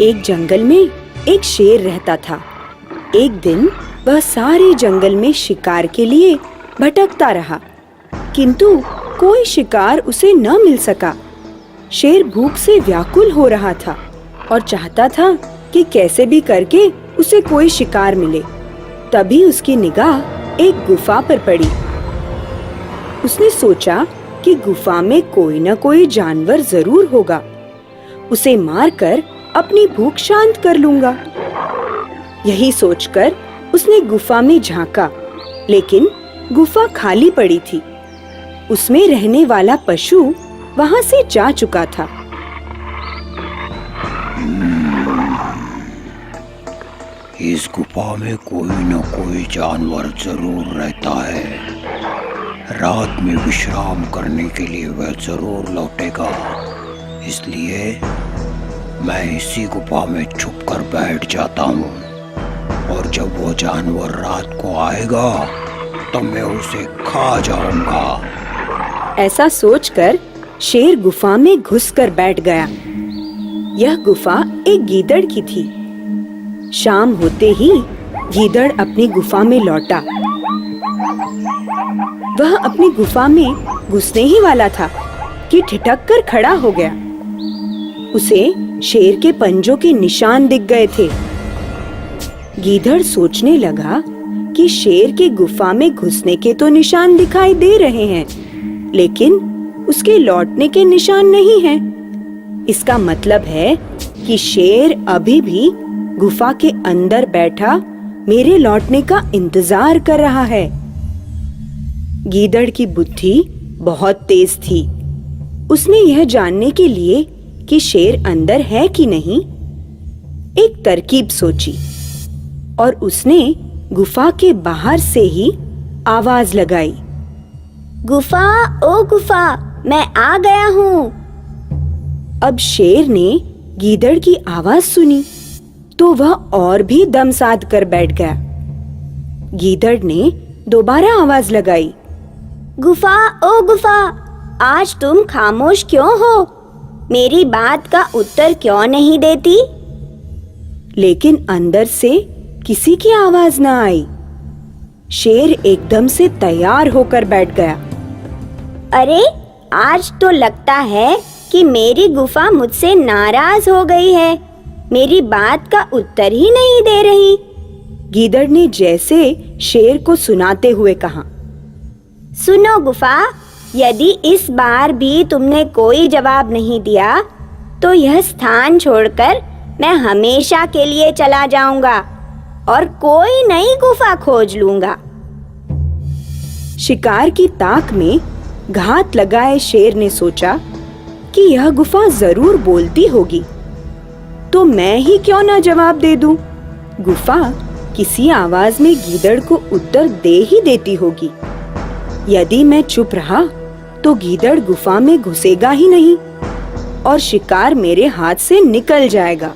एक जंगल में एक शेर रहता था। एक दिन वह सारे जंगल में शिकार के लिए भटकता रहा, किंतु कोई शिकार उसे न मिल सका। शेर भूख से व्याकुल हो रहा था और चाहता था कि कैसे भी करके उसे कोई शिकार मिले। तभी उसकी निगाह एक गुफा पर पड़ी। उसने सोचा कि गुफा में कोई न कोई जानवर जरूर होगा। उसे मारकर अपनी भूख शांत कर लूंगा। यही सोचकर उसने गुफा में झांका, लेकिन गुफा खाली पड़ी थी। उसमें रहने वाला पशु वहां से जा चुका था। इस गुफा में कोई न कोई जानवर जरूर रहता है। रात में विश्राम करने के लिए वह जरूर लौटेगा, इसलिए मैं इसी गुफा में छुपकर बैठ जाता हूँ और जब वो जानवर रात को आएगा तब मैं उसे खा जाऊंगा। ऐसा सोचकर शेर गुफा में घुसकर बैठ गया। यह गुफा एक गीदड़ की थी। शाम होते ही गीदड़ अपनी गुफा में लौटा। वह अपनी गुफा में घुसने ही वाला था कि ठिठक कर खड़ा हो गया। उसे शेर के पंजों के निशान दिख गए थे। गीदड़ सोचने लगा कि शेर के गुफा में घुसने के तो निशान दिखाई दे रहे हैं, लेकिन उसके लौटने के निशान नहीं हैं। इसका मतलब है कि शेर अभी भी गुफा के अंदर बैठा मेरे लौटने का इंतजार कर रहा है। गीदड़ की बुद्धि बहुत तेज थी। उसने यह जानने के लिए कि शेर अंदर है कि नहीं, एक तरकीब सोची और उसने गुफा के बाहर से ही आवाज लगाई, गुफा, ओ गुफा, मैं आ गया हूँ। अब शेर ने गीदड़ की आवाज सुनी तो वह और भी दम साध कर बैठ गया। गीदड़ ने दोबारा आवाज लगाई, गुफा, ओ गुफा, आज तुम खामोश क्यों हो? मेरी बात का उत्तर क्यों नहीं देती? लेकिन अंदर से किसी की आवाज न आई। शेर एकदम से तैयार होकर बैठ गया। अरे, आज तो लगता है कि मेरी गुफा मुझसे नाराज हो गई है। मेरी बात का उत्तर ही नहीं दे रही। गीदड़ ने जैसे शेर को सुनाते हुए कहा, सुनो गुफा, यदि इस बार भी तुमने कोई जवाब नहीं दिया तो यह स्थान छोड़कर मैं हमेशा के लिए चला जाऊंगा और कोई नई गुफा खोज लूंगा। शिकार की ताक में घात लगाए शेर ने सोचा कि यह गुफा जरूर बोलती होगी, तो मैं ही क्यों ना जवाब दे दूं। गुफा किसी आवाज में गीदड़ को उत्तर दे ही देती होगी। यदि मैं चुप रहा तो गीदड़ गुफा में घुसेगा ही नहीं और शिकार मेरे हाथ से निकल जाएगा।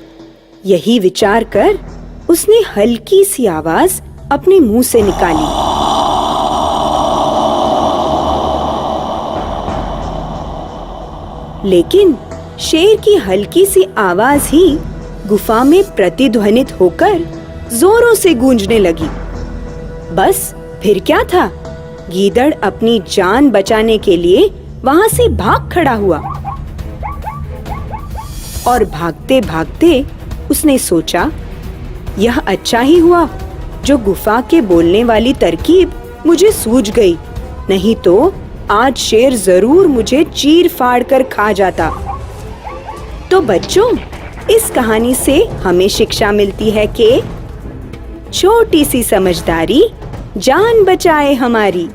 यही विचार कर उसने हल्की सी आवाज अपने मुंह से निकाली, लेकिन शेर की हल्की सी आवाज ही गुफा में प्रतिध्वनित होकर जोरों से गूंजने लगी। बस फिर क्या था, गीदड़ अपनी जान बचाने के लिए वहां से भाग खड़ा हुआ और भागते भागते उसने सोचा, यह अच्छा ही हुआ जो गुफा के बोलने वाली तरकीब मुझे सूझ गई, नहीं तो आज शेर जरूर मुझे चीर फाड़ कर खा जाता। तो बच्चों, इस कहानी से हमें शिक्षा मिलती है कि छोटी सी समझदारी जान बचाए हमारी।